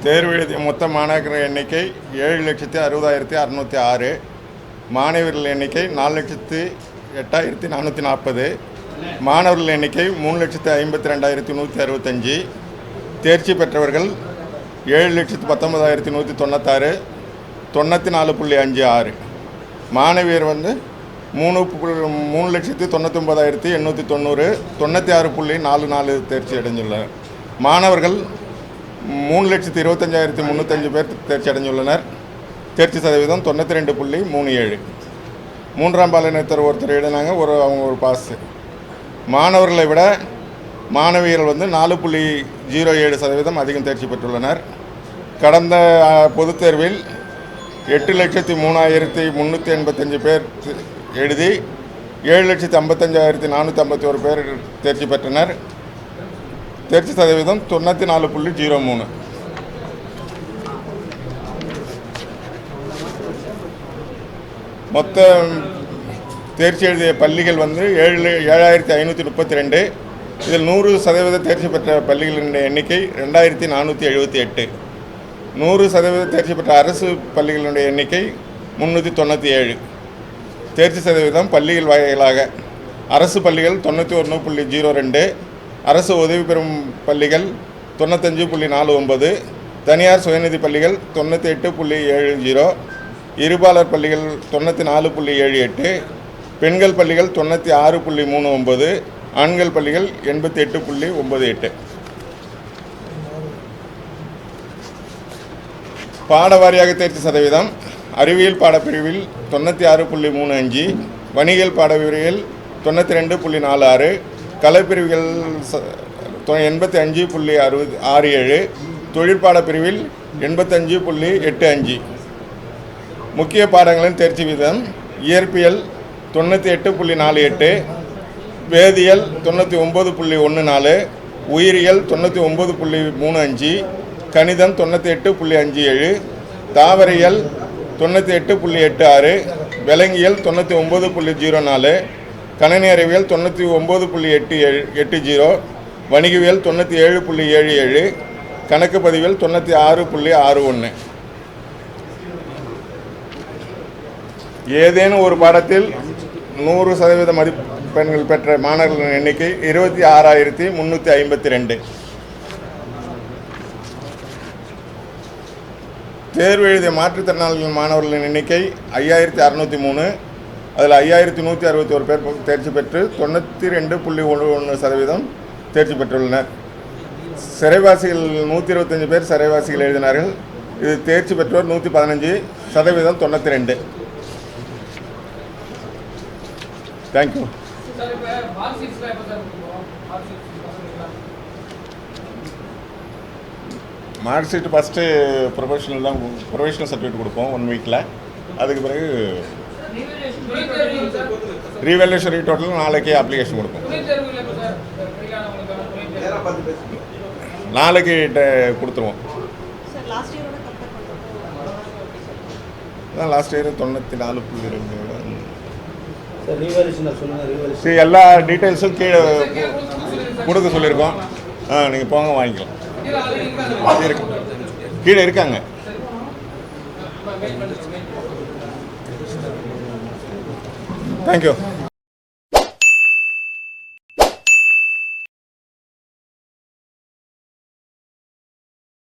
தேர்வு எழுதிய மொத்த மாணாக்கர் எண்ணிக்கை 7,60,606. மாணவர்கள் எண்ணிக்கை 4,08,440. மாணவர்கள் எண்ணிக்கை 3,52,165. தேர்ச்சி பெற்றவர்கள் 7,19,196, 94.56. மாணவியர் 3,99,890, 96.44 தேர்ச்சி அடைந்துள்ளனர். மாணவர்கள் 3,25,305 பேர் தேர்ச்சி அடைந்துள்ளனர். தேர்ச்சி சதவீதம் 92.37. மூன்றாம் பாலினத்தர் ஒருத்தர் எழுதினாங்க, அவங்க ஒரு பாஸ். மாணவர்களை விட மாணவியர்கள் 4.07% அதிகம் தேர்ச்சி பெற்றுள்ளனர். கடந்த பொதுத் தேர்வில் 8,03,385 பேர் எழுதி 7,55,451 பேர் தேர்ச்சி பெற்றனர். தேர்ச்சி சதவீதம் 94.03. மொத்த தேர்ச்சி எழுதிய பள்ளிகள் 7,532. இதில் 100% தேர்ச்சி பெற்ற பள்ளிகளின் எண்ணிக்கை 2,478. 100% தேர்ச்சி பெற்ற அரசு பள்ளிகளுடைய எண்ணிக்கை 397. தேர்ச்சி சதவீதம் பள்ளிகள் வாயிலாக அரசு பள்ளிகள் 91.02, அரசு உதவி பெறும் பள்ளிகள் 95.49, தனியார் சுயநிதி பள்ளிகள் 98.70, இருபாலர் பள்ளிகள் 94.78, பெண்கள் பள்ளிகள் 96.39, ஆண்கள் பள்ளிகள் 88.98. பாட வாரியாக தேர்ச்சி சதவீதம் அறிவியல் பாடப்பிரிவில் 96.35, வணிகல் பாடப்பிரிவில் 92.46, கலைப்பிரிவுகள் 85.67, தொழிற்பாட பிரிவில் 85.85. முக்கிய பாடங்களின் தேர்ச்சி வீதம் இயற்பியல் 98.48, வேதியியல் 99.14, உயிரியல் 99.35, கணிதம் 98.57, தாவரியல் 98.86, விலங்கியல் 99.04, கணினி அறிவியல் 99.80, வணிகவியல் 97.77, கணக்கு பதிவியல் 96.61. ஏதேனும் ஒரு பாடத்தில் 100% மதிப்பெண்கள் பெற்ற மாணவர்களின் எண்ணிக்கை 26,352. தேர்வு எழுதிய மாற்றுத்திறனாளிகள் மாணவர்களின் எண்ணிக்கை 5,603. அதில் 5,161 பேர் தேர்ச்சி பெற்று 92.1% தேர்ச்சி பெற்றுள்ளனர். சிறைவாசிகள் 125 பேர் சிறைவாசிகள் எழுதினார்கள். இது தேர்ச்சி பெற்றோர் 115, சதவீதம் 92. Thank you. Mark sheet first professional certificate கொடுப்போம் 1 வீக்கில். அதுக்கு பிறகு ரீவேல்யூஷன் ரீடோட்டல் நாளைக்கு அப்ளிகேஷன் கொடுப்போம். நாளைக்கு கொடுத்துருவோம். லாஸ்ட் இயர் 94.2 எல்லா டீட்டெயில்ஸும் கீழே கொடுக்க சொல்லியிருக்கோம். நீங்கள் போங்க வாங்கிக்கலாம். கீழே இருக்காங்க. தேங்க்யூ.